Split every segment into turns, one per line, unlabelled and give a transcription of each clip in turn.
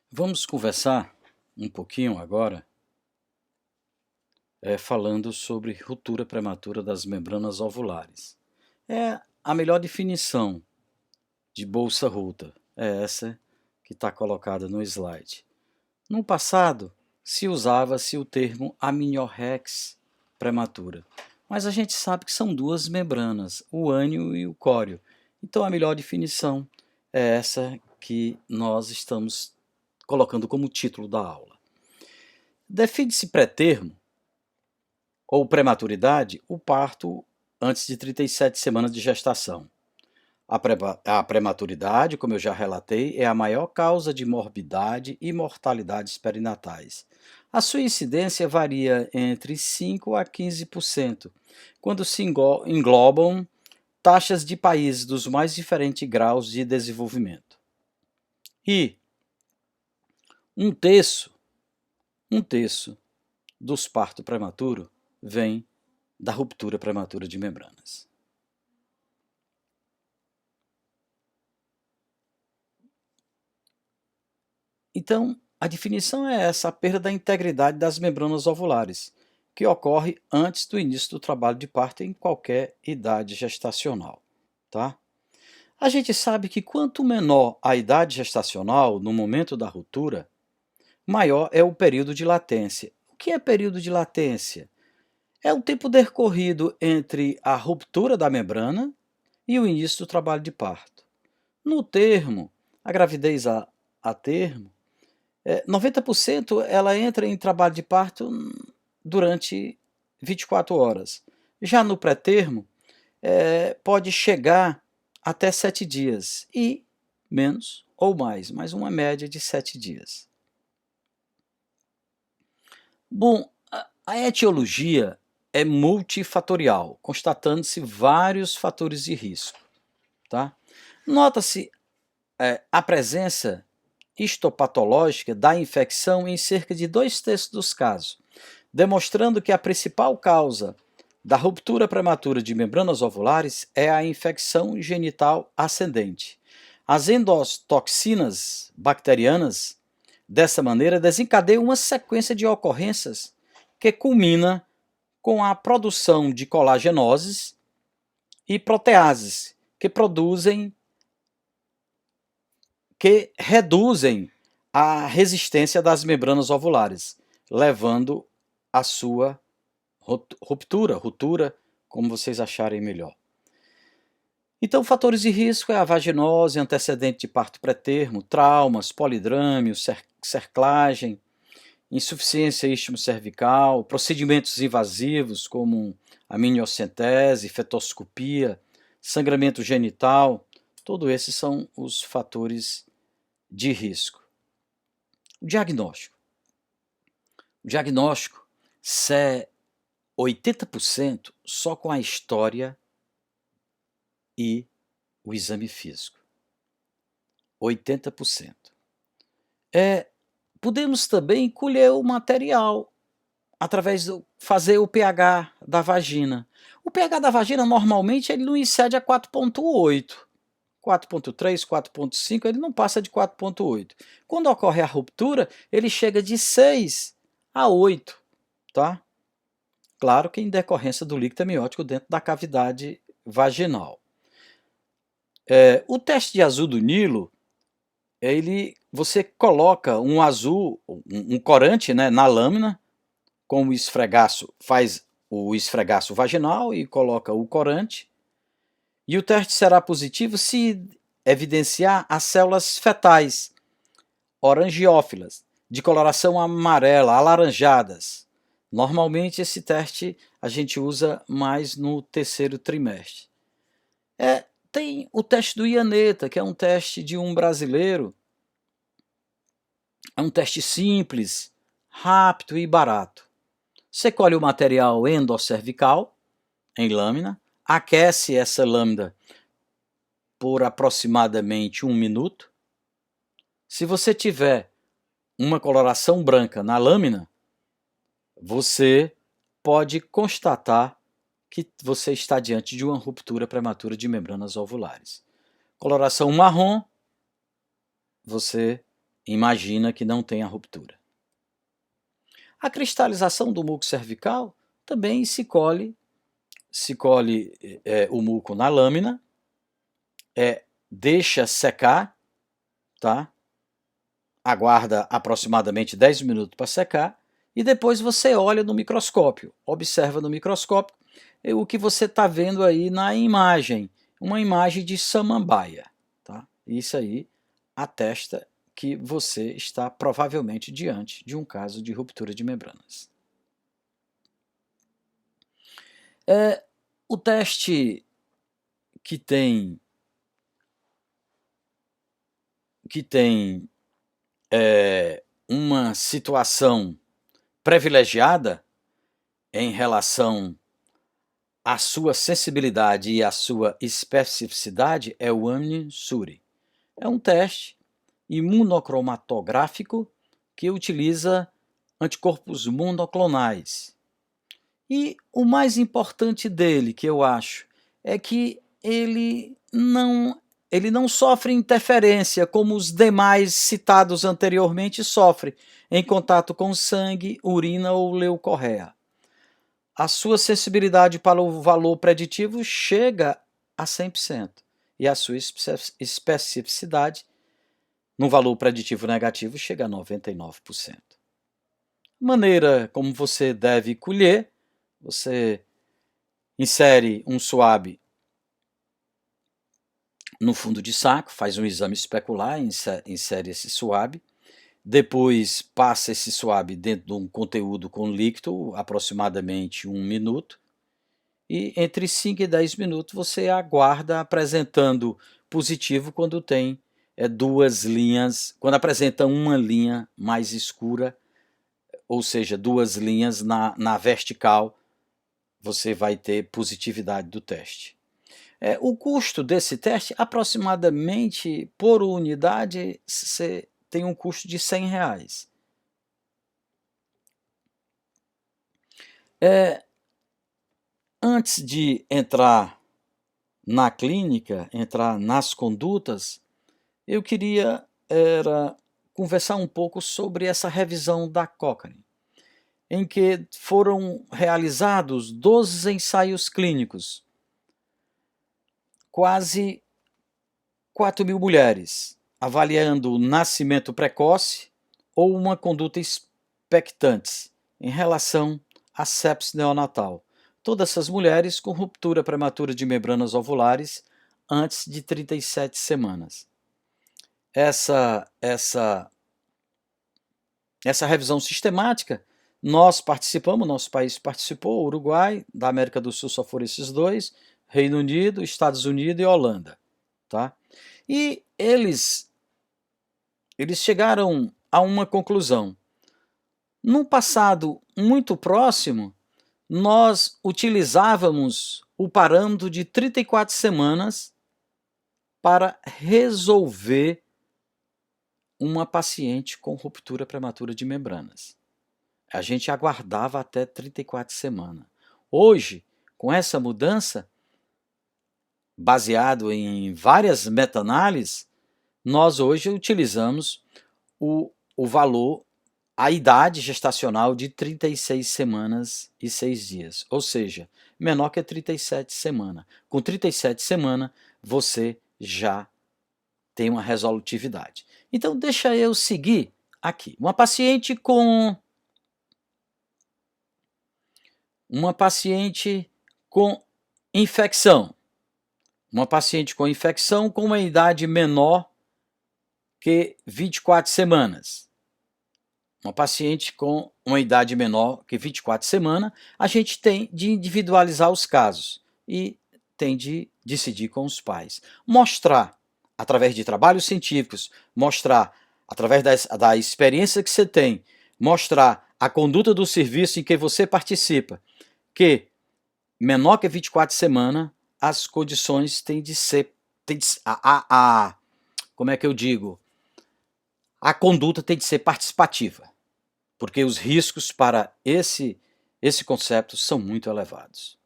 Vamos conversar um pouquinho agora, falando sobre ruptura prematura das membranas ovulares. É a melhor definição de bolsa rota, é essa que está colocada no slide. No passado, se usava-se o termo amniorrex prematura, mas a gente sabe que são duas membranas, o ânio e o córeo. Então a melhor definição é essa que nós estamos colocando como título da aula. Define-se pré-termo ou prematuridade o parto antes de 37 semanas de gestação. A prematuridade, como eu já relatei, é a maior causa de morbidade e mortalidades perinatais. A sua incidência varia entre 5 a 15%, quando se englobam taxas de países dos mais diferentes graus de desenvolvimento. E um terço dos partos prematuros vem da ruptura prematura de membranas. Então, a definição é essa, a perda da integridade das membranas ovulares, que ocorre antes do início do trabalho de parto em qualquer idade gestacional. Tá? A gente sabe que quanto menor a idade gestacional no momento da ruptura, maior é o período de latência. O que é período de latência? É o tempo decorrido entre a ruptura da membrana e o início do trabalho de parto. No termo, a gravidez a termo, 90% ela entra em trabalho de parto durante 24 horas. Já no pré-termo, pode chegar até 7 dias e menos ou mais, mas uma média de 7 dias. Bom, a etiologia é multifatorial, constatando-se vários fatores de risco. Tá? Nota-se a presença histopatológica da infecção em cerca de 2/3 dos casos, demonstrando que a principal causa da ruptura prematura de membranas ovulares é a infecção genital ascendente. As endotoxinas bacterianas, dessa maneira, desencadeiam uma sequência de ocorrências que culmina com a produção de colagenoses e proteases, que reduzem a resistência das membranas ovulares, levando à sua ruptura, como vocês acharem melhor. Então, fatores de risco é a vaginose, antecedente de parto pré-termo, traumas, polidramio, cerclagem, insuficiência istmo-cervical, procedimentos invasivos como amniocentese, fetoscopia, sangramento genital, todos esses são os fatores de risco. O diagnóstico. O diagnóstico é 80% só com a história e o exame físico. 80%. Podemos também colher o material através do fazer o pH da vagina. O pH da vagina normalmente ele não excede a 4,8. 4,3, 4,5, ele não passa de 4,8. Quando ocorre a ruptura, ele chega de 6 a 8, tá? Claro que em decorrência do líquido amniótico dentro da cavidade vaginal. O teste de azul do Nilo, você coloca um azul, um corante, né, na lâmina, com o esfregaço, faz o esfregaço vaginal e coloca o corante, e o teste será positivo se evidenciar as células fetais, orangiófilas, de coloração amarela, alaranjadas. Normalmente esse teste a gente usa mais no terceiro trimestre. Tem o teste do Ianeta, que é um teste de um brasileiro. É um teste simples, rápido e barato. Você colhe o material endocervical em lâmina, aquece essa lâmina por aproximadamente 1 minuto. Se você tiver uma coloração branca na lâmina, você pode constatar que você está diante de uma ruptura prematura de membranas ovulares. Coloração marrom, você imagina que não tenha ruptura. A cristalização do muco cervical também se colhe o muco na lâmina, deixa secar, tá? Aguarda aproximadamente 10 minutos para secar e depois você olha no microscópio, observa no microscópio o que você está vendo aí na imagem, uma imagem de samambaia. Tá? Isso aí atesta que você está provavelmente diante de um caso de ruptura de membranas. O teste que tem uma situação privilegiada em relação à sua sensibilidade e à sua especificidade é o Amnin-Suri. É um teste imunocromatográfico que utiliza anticorpos monoclonais. E o mais importante dele, que eu acho, é que ele não sofre interferência como os demais citados anteriormente sofrem em contato com sangue, urina ou leucorreia. A sua sensibilidade para o valor preditivo chega a 100% e a sua especificidade no valor preditivo negativo chega a 99%. Maneira como você deve colher: você insere um swab no fundo de saco, faz um exame especular, insere esse swab, depois passa esse swab dentro de um conteúdo com líquido, aproximadamente 1 minuto, e entre 5 e 10 minutos você aguarda apresentando positivo quando tem 2 linhas, quando apresenta uma linha mais escura, ou seja, 2 linhas na vertical, você vai ter positividade do teste. O custo desse teste, aproximadamente por unidade, você tem um custo de R$100. Antes de entrar na clínica, entrar nas condutas, eu queria conversar um pouco sobre essa revisão da Cochrane, em que foram realizados 12 ensaios clínicos, quase 4.000 mulheres, avaliando o nascimento precoce ou uma conduta expectante em relação à sepse neonatal. Todas essas mulheres com ruptura prematura de membranas ovulares antes de 37 semanas. Essa revisão sistemática, nós participamos, nosso país participou, Uruguai, da América do Sul só foram esses 2, Reino Unido, Estados Unidos e Holanda. Tá? E eles chegaram a uma conclusão. Num passado muito próximo, nós utilizávamos o parâmetro de 34 semanas para resolver uma paciente com ruptura prematura de membranas. A gente aguardava até 34 semanas. Hoje, com essa mudança, baseado em várias meta-análises, nós hoje utilizamos o valor, a idade gestacional de 36 semanas e 6 dias, ou seja, menor que 37 semanas. Com 37 semanas, você já tem uma resolutividade. Então, deixa eu seguir aqui. Uma paciente com infecção. Uma paciente com infecção com uma idade menor que 24 semanas. Uma paciente com uma idade menor que 24 semanas, a gente tem de individualizar os casos e tem de decidir com os pais. Mostrar, através de trabalhos científicos, mostrar, através da experiência que você tem, mostrar a conduta do serviço em que você participa, que menor que 24 semanas, as condições têm de ser, como é que eu digo? A conduta tem de ser participativa, porque os riscos para esse conceito são muito elevados.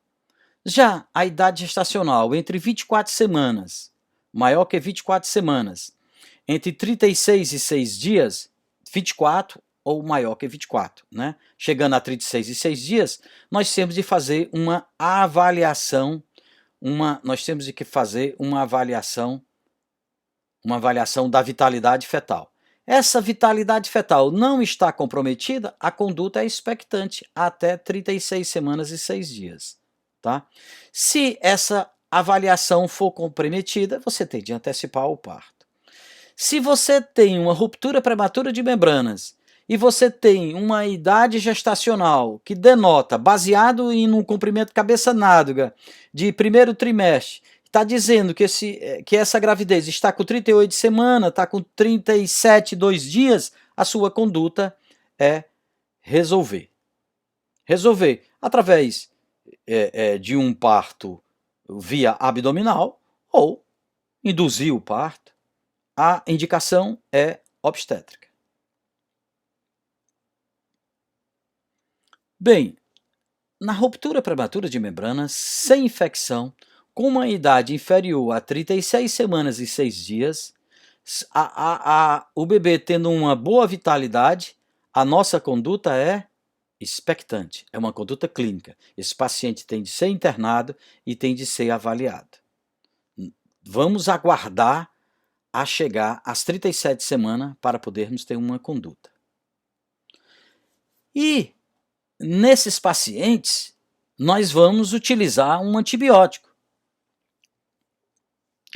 Já a idade gestacional entre 24 semanas, maior que 24 semanas, entre 36 e 6 dias, 24 ou maior que 24, né? Chegando a 36 e 6 dias, nós temos de fazer uma avaliação, uma avaliação da vitalidade fetal. Essa vitalidade fetal não está comprometida, a conduta é expectante até 36 semanas e 6 dias, tá? Se essa avaliação for comprometida, você tem de antecipar o parto. Se você tem uma ruptura prematura de membranas e você tem uma idade gestacional que denota, baseado em um comprimento cabeça-nádega de primeiro trimestre, está dizendo que essa gravidez está com 38 semanas, está com 37, 2 dias, a sua conduta é resolver. Resolver através de um parto via abdominal ou induzir o parto. A indicação é obstétrica. Bem, na ruptura prematura de membranas, sem infecção, com uma idade inferior a 36 semanas e 6 dias, o bebê tendo uma boa vitalidade, a nossa conduta é expectante, é uma conduta clínica. Esse paciente tem de ser internado e tem de ser avaliado. Vamos aguardar a chegar às 37 semanas para podermos ter uma conduta. E nesses pacientes, nós vamos utilizar um antibiótico.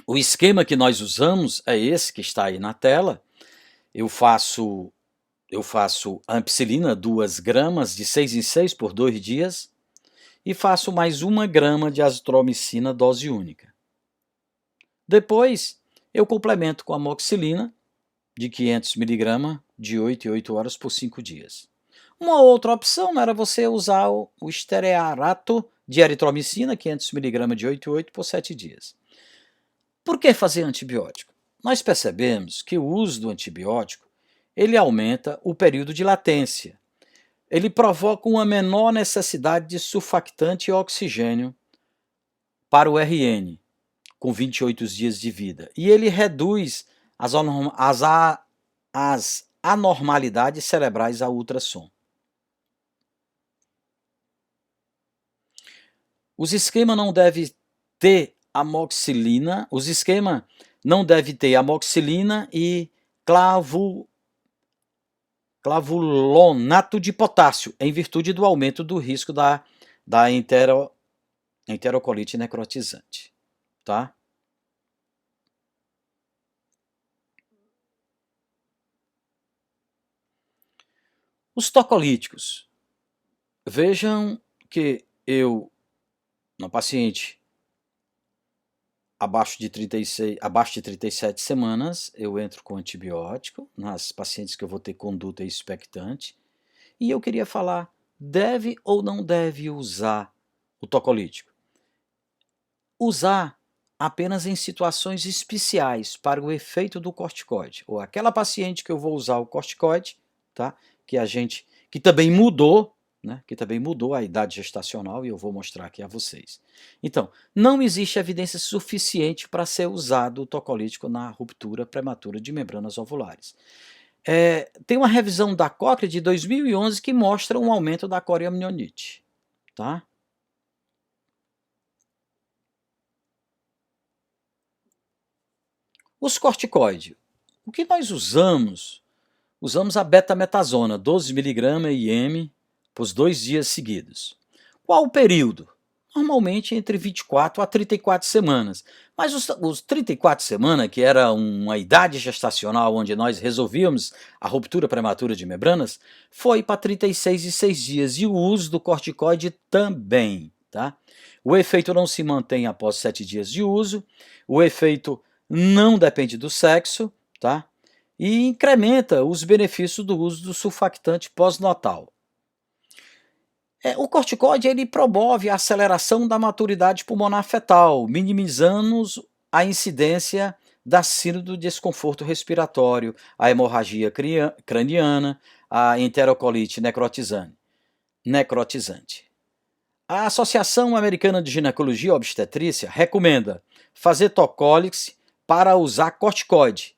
O esquema que nós usamos é esse que está aí na tela. Eu faço ampicilina 2 gramas de 6 em 6 por 2 dias e faço mais 1 grama de azitromicina dose única. Depois, eu complemento com amoxicilina de 500 mg de 8 em 8 horas por 5 dias. Uma outra opção era você usar o estearato de eritromicina, 500 mg de 8 em 8 por 7 dias. Por que fazer antibiótico? Nós percebemos que o uso do antibiótico ele aumenta o período de latência. Ele provoca uma menor necessidade de surfactante e oxigênio para o RN, com 28 dias de vida. E ele reduz as anormalidades cerebrais a ultrassom. Os esquemas não devem ter amoxicilina, e clavulonato de potássio, em virtude do aumento do risco da enterocolite necrotizante. Tá? Os tocolíticos. Vejam que na paciente abaixo de 37 semanas, eu entro com antibiótico, nas pacientes que eu vou ter conduta expectante, e eu queria falar, deve ou não deve usar o tocolítico? Usar apenas em situações especiais para o efeito do corticoide, ou aquela paciente que eu vou usar o corticoide, tá? Que também mudou, né? Que também mudou a idade gestacional, e eu vou mostrar aqui a vocês. Então, não existe evidência suficiente para ser usado o tocolítico na ruptura prematura de membranas ovulares. Tem uma revisão da Cochrane de 2011 que mostra um aumento da coriamnionite, tá? Os corticoides. O que nós usamos? Usamos a betametasona, 12 mg IM, por 2 dias seguidos. Qual o período? Normalmente entre 24 a 34 semanas. Mas os 34 semanas, que era uma idade gestacional onde nós resolvíamos a ruptura prematura de membranas, foi para 36 e 6 dias. E o uso do corticoide também. Tá? O efeito não se mantém após 7 dias de uso. O efeito não depende do sexo. Tá? E incrementa os benefícios do uso do surfactante pós-natal. O corticoide ele promove a aceleração da maturidade pulmonar fetal, minimizando a incidência da síndrome do desconforto respiratório, a hemorragia craniana, a enterocolite necrotizante. A Associação Americana de Ginecologia e Obstetrícia recomenda fazer tocólise para usar corticoide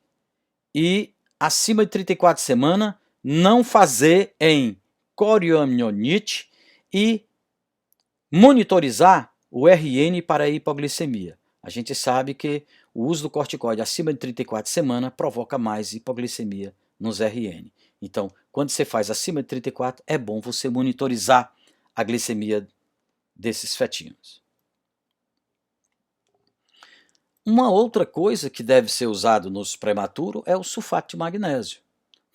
e acima de 34 semanas não fazer em coriamnionite e monitorizar o RN para a hipoglicemia. A gente sabe que o uso do corticoide acima de 34 semanas provoca mais hipoglicemia nos RN. Então, quando você faz acima de 34, é bom você monitorizar a glicemia desses fetinhos. Uma outra coisa que deve ser usado nos prematuros é o sulfato de magnésio.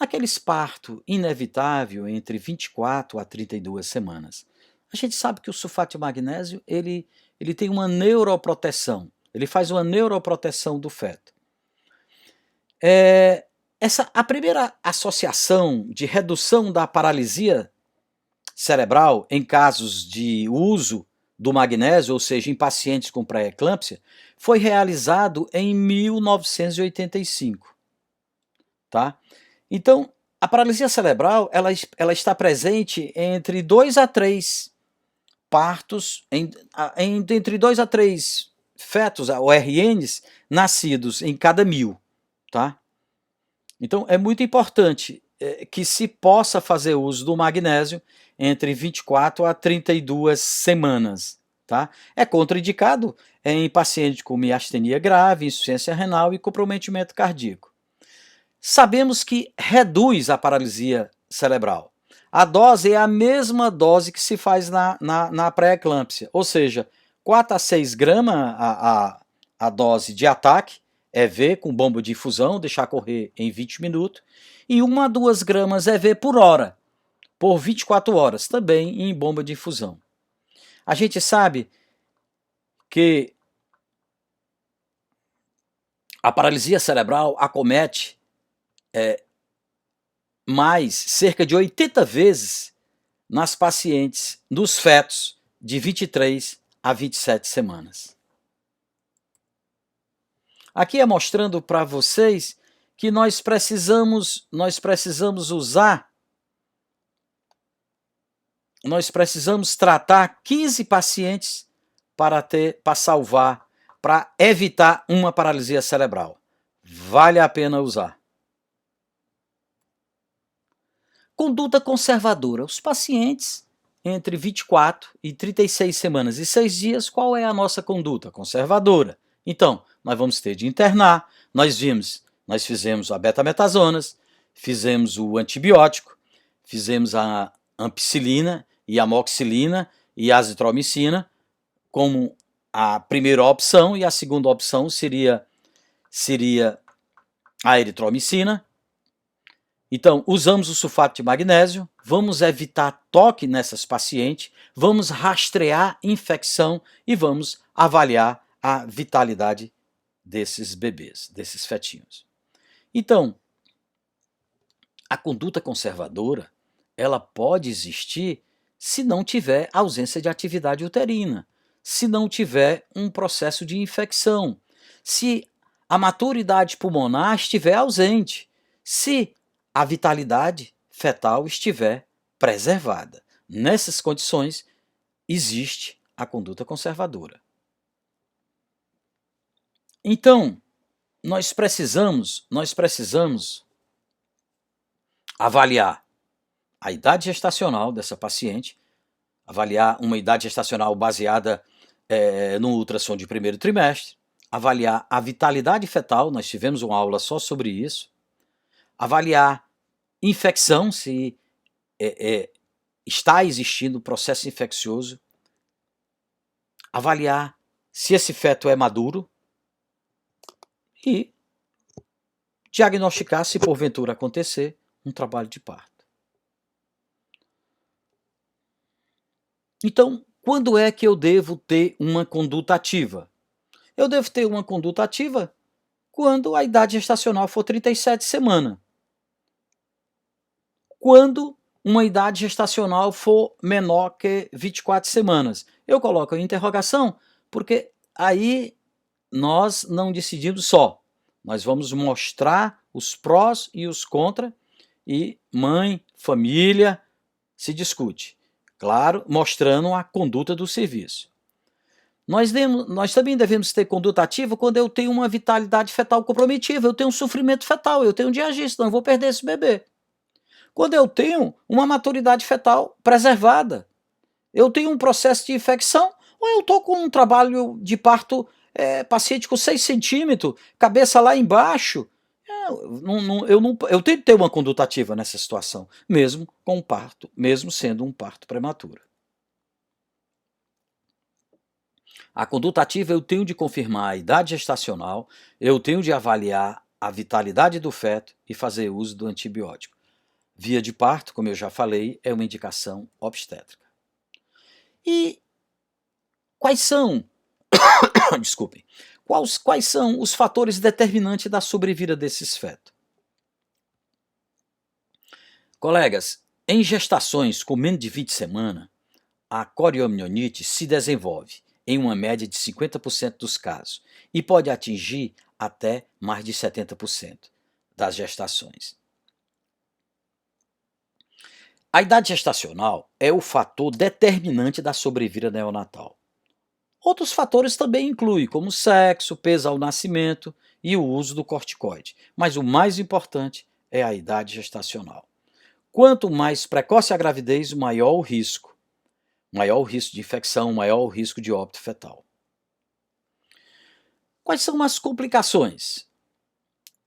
Naqueles parto inevitável entre 24 a 32 semanas. A gente sabe que o sulfato de magnésio ele tem uma neuroproteção. Ele faz uma neuroproteção do feto. A primeira associação de redução da paralisia cerebral em casos de uso do magnésio, ou seja, em pacientes com pré-eclâmpsia, foi realizado em 1985. Tá? Então, a paralisia cerebral ela está presente entre 2 a 3 partos, entre 2 a 3 fetos, ou RNs, nascidos em cada 1000. Tá? Então, é muito importante que se possa fazer uso do magnésio entre 24 a 32 semanas. Tá? É contraindicado em paciente com miastenia grave, insuficiência renal e comprometimento cardíaco. Sabemos que reduz a paralisia cerebral. A dose é a mesma dose que se faz na pré-eclâmpsia, ou seja, 4 a 6 gramas a dose de ataque, EV com bomba de infusão, deixar correr em 20 minutos, e 1 a 2 gramas EV por hora, por 24 horas, também em bomba de infusão. A gente sabe que a paralisia cerebral acomete mais cerca de 80 vezes nas pacientes, nos fetos de 23 a 27 semanas. Aqui é mostrando para vocês que nós precisamos tratar 15 pacientes para salvar, para evitar uma paralisia cerebral. Vale a pena usar. Conduta conservadora. Os pacientes entre 24 e 36 semanas e 6 dias, qual é a nossa conduta conservadora? Então, nós vamos ter de internar, nós fizemos a betametazonas, fizemos o antibiótico, fizemos a ampicilina e a amoxicilina e a azitromicina como a primeira opção, e a segunda opção seria a eritromicina. Então, usamos o sulfato de magnésio, vamos evitar toque nessas pacientes, vamos rastrear infecção e vamos avaliar a vitalidade desses bebês, desses fetinhos. Então, a conduta conservadora, ela pode existir se não tiver ausência de atividade uterina, se não tiver um processo de infecção, se a maturidade pulmonar estiver ausente, se a vitalidade fetal estiver preservada. Nessas condições, existe a conduta conservadora. Então, nós precisamos avaliar a idade gestacional dessa paciente, avaliar uma idade gestacional baseada no ultrassom de primeiro trimestre, avaliar a vitalidade fetal, nós tivemos uma aula só sobre isso, avaliar infecção, se está existindo processo infeccioso, avaliar se esse feto é maduro e diagnosticar, se porventura acontecer, um trabalho de parto. Então, quando é que eu devo ter uma conduta ativa? Eu devo ter uma conduta ativa quando a idade gestacional for 37 semanas. Quando uma idade gestacional for menor que 24 semanas. Eu coloco a interrogação porque aí nós não decidimos só. Nós vamos mostrar os prós e os contras e mãe, família, se discute. Claro, mostrando a conduta do serviço. Nós também devemos ter conduta ativa quando eu tenho uma vitalidade fetal comprometida, eu tenho um sofrimento fetal, eu tenho um diagista, então eu vou perder esse bebê. Quando eu tenho uma maturidade fetal preservada, eu tenho um processo de infecção, ou eu estou com um trabalho de parto, paciente com 6 centímetros, cabeça lá embaixo. Eu tenho que ter uma conduta ativa nessa situação, mesmo com um parto, mesmo sendo um parto prematuro. A conduta ativa eu tenho de confirmar a idade gestacional, eu tenho de avaliar a vitalidade do feto e fazer uso do antibiótico. Via de parto, como eu já falei, é uma indicação obstétrica. E quais são, desculpem, quais são os fatores determinantes da sobrevida desses fetos? Colegas, em gestações com menos de 20 semanas, a coriomielite se desenvolve em uma média de 50% dos casos e pode atingir até mais de 70% das gestações. A idade gestacional é o fator determinante da sobrevida neonatal. Outros fatores também incluem, como sexo, peso ao nascimento e o uso do corticoide, mas o mais importante é a idade gestacional. Quanto mais precoce a gravidez, maior o risco. Maior o risco de infecção, maior o risco de óbito fetal. Quais são as complicações?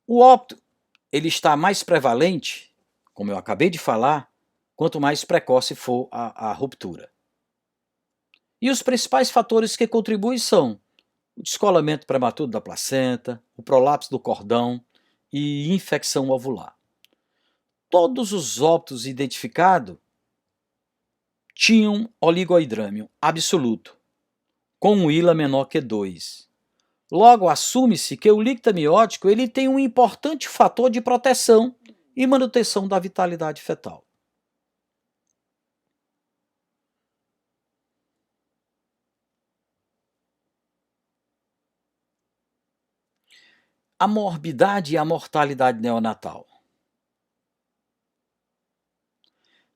O óbito ele está mais prevalente, como eu acabei de falar, quanto mais precoce for a ruptura. E os principais fatores que contribuem são o descolamento prematuro da placenta, o prolapso do cordão e infecção ovular. Todos os óbitos identificados tinham oligohidrâmio absoluto, com um ILA menor que 2. Logo, assume-se que o líquido amniótico ele tem um importante fator de proteção e manutenção da vitalidade fetal. A morbidade e a mortalidade neonatal.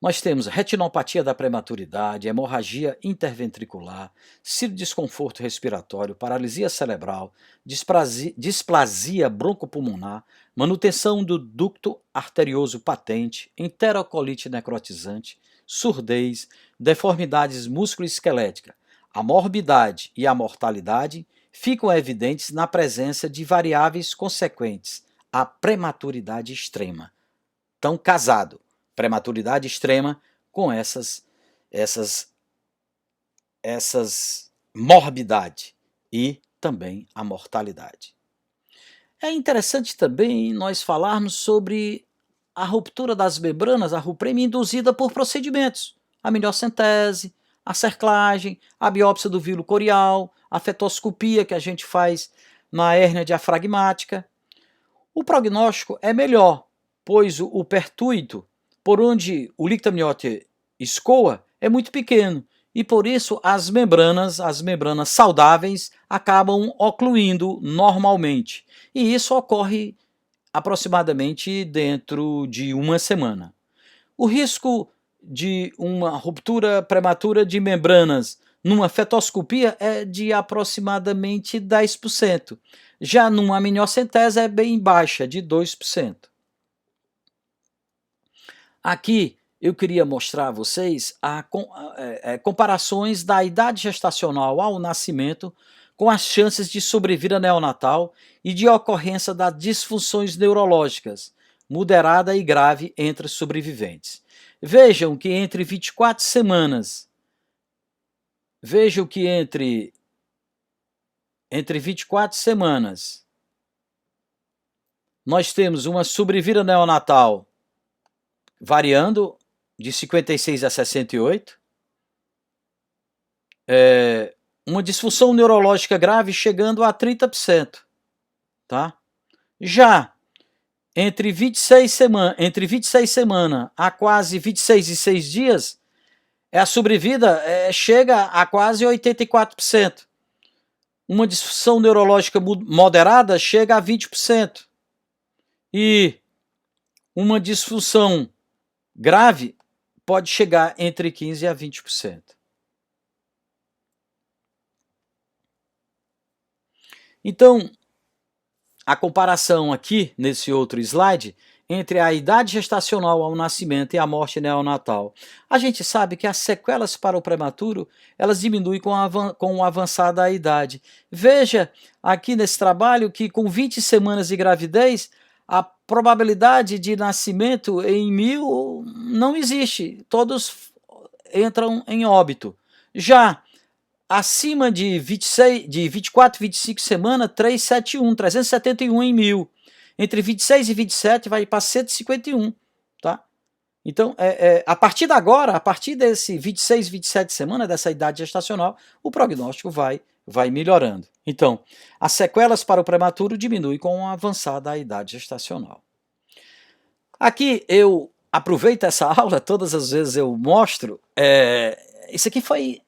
Nós temos retinopatia da prematuridade, hemorragia interventricular, desconforto respiratório, paralisia cerebral, displasia broncopulmonar, manutenção do ducto arterioso patente, enterocolite necrotizante, surdez, deformidades musculoesqueléticas. A morbidade e a mortalidade ficam evidentes na presença de variáveis consequentes à prematuridade extrema. Então, casado, prematuridade extrema com essas morbidade e também a mortalidade. É interessante também nós falarmos sobre a ruptura das membranas, a RUPREM induzida por procedimentos, a amniocentese, a cerclagem, a biópsia do vilo corial, a fetoscopia que a gente faz na hérnia diafragmática. O prognóstico é melhor, pois o pertuito por onde o líquido amniótico escoa é muito pequeno e por isso as membranas saudáveis acabam ocluindo normalmente. E isso ocorre aproximadamente dentro de uma semana. O risco de uma ruptura prematura de membranas numa fetoscopia é de aproximadamente 10%. Já numa amniocentese é bem baixa, de 2%. Aqui eu queria mostrar a vocês comparações da idade gestacional ao nascimento com as chances de sobrevida neonatal e de ocorrência das disfunções neurológicas, moderada e grave entre os sobreviventes. Vejam que entre 24 semanas, nós temos uma sobrevida neonatal variando de 56 a 68, uma disfunção neurológica grave chegando a 30%. Tá? Já entre 26 semanas a quase 26 e 6 dias, a sobrevida chega a quase 84%. Uma disfunção neurológica moderada chega a 20%. E uma disfunção grave pode chegar entre 15% a 20%. Então, a comparação aqui, nesse outro slide, entre a idade gestacional ao nascimento e a morte neonatal. A gente sabe que as sequelas para o prematuro, elas diminuem com o avançar da idade. Veja aqui nesse trabalho que com 20 semanas de gravidez, a probabilidade de nascimento em 1000 não existe, todos entram em óbito. Já acima de 24, 25 semanas, 371 em 1000. Entre 26 e 27 vai para 151, tá? Então, a partir de agora, a partir desse 26, 27 semanas, dessa idade gestacional, o prognóstico vai melhorando. Então, as sequelas para o prematuro diminuem com o avançar da idade gestacional. Aqui eu aproveito essa aula, todas as vezes eu mostro, isso aqui foi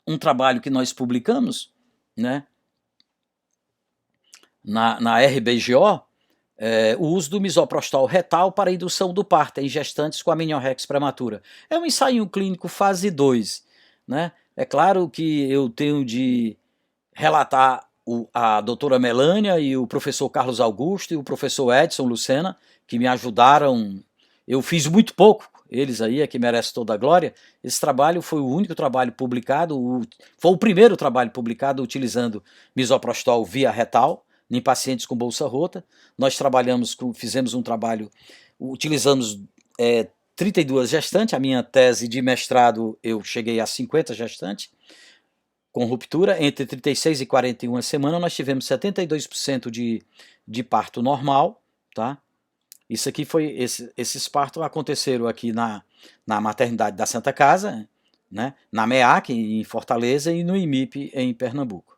um trabalho que nós publicamos, né, na RBGO, o uso do misoprostol retal para indução do parto em gestantes com amniorrex prematura. É um ensaio clínico fase 2. Né? É claro que eu tenho de relatar a doutora Melânia e o professor Carlos Augusto e o professor Edson Lucena, que me ajudaram. Eu fiz muito pouco, eles aí é que merecem toda a glória. Esse trabalho foi o único trabalho publicado, foi o primeiro trabalho publicado utilizando misoprostol via retal, em pacientes com bolsa rota. Nós fizemos um trabalho, utilizamos 32 gestantes, a minha tese de mestrado eu cheguei a 50 gestantes, com ruptura, entre 36 e 41 semanas nós tivemos 72% de parto normal, tá? Isso aqui foi, esses partos aconteceram aqui na maternidade da Santa Casa, né? Na MEAC em Fortaleza e no IMIP em Pernambuco.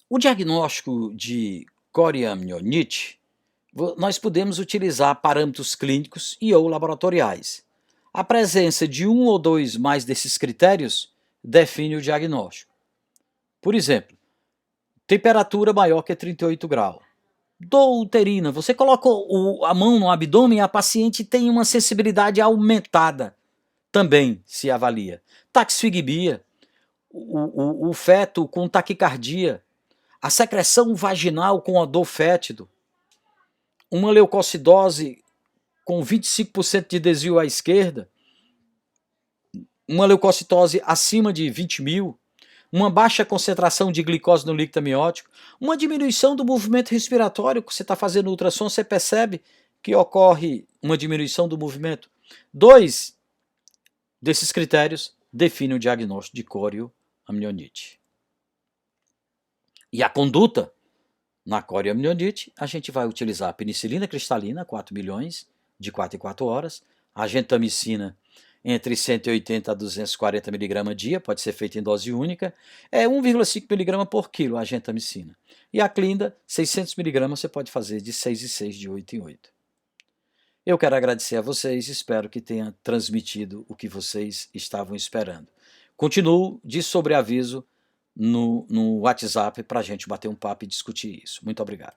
O diagnóstico de coriamnionite, nós podemos utilizar parâmetros clínicos e ou laboratoriais. A presença de um ou dois mais desses critérios define o diagnóstico. Por exemplo, temperatura maior que 38 graus. Dor uterina, você coloca a mão no abdômen e a paciente tem uma sensibilidade aumentada, também se avalia. Taxfigmia, o feto com taquicardia, a secreção vaginal com odor fétido, uma leucocidose com 25% de desvio à esquerda, uma leucocitose acima de 20.000, uma baixa concentração de glicose no líquido amniótico, uma diminuição do movimento respiratório, que você está fazendo ultrassom, você percebe que ocorre uma diminuição do movimento. 2 desses critérios definem o diagnóstico de corioamnioniite. E a conduta na corioamnioniite, a gente vai utilizar a penicilina cristalina, 4 milhões, de 4 em 4 horas, a gentamicina entre 180 a 240 mg dia, pode ser feito em dose única, 1,5 mg por quilo a gentamicina. E a clinda, 600 mg, você pode fazer de 6 em 6, de 8 em 8. Eu quero agradecer a vocês, espero que tenha transmitido o que vocês estavam esperando. Continuo de sobreaviso no WhatsApp para a gente bater um papo e discutir isso. Muito obrigado.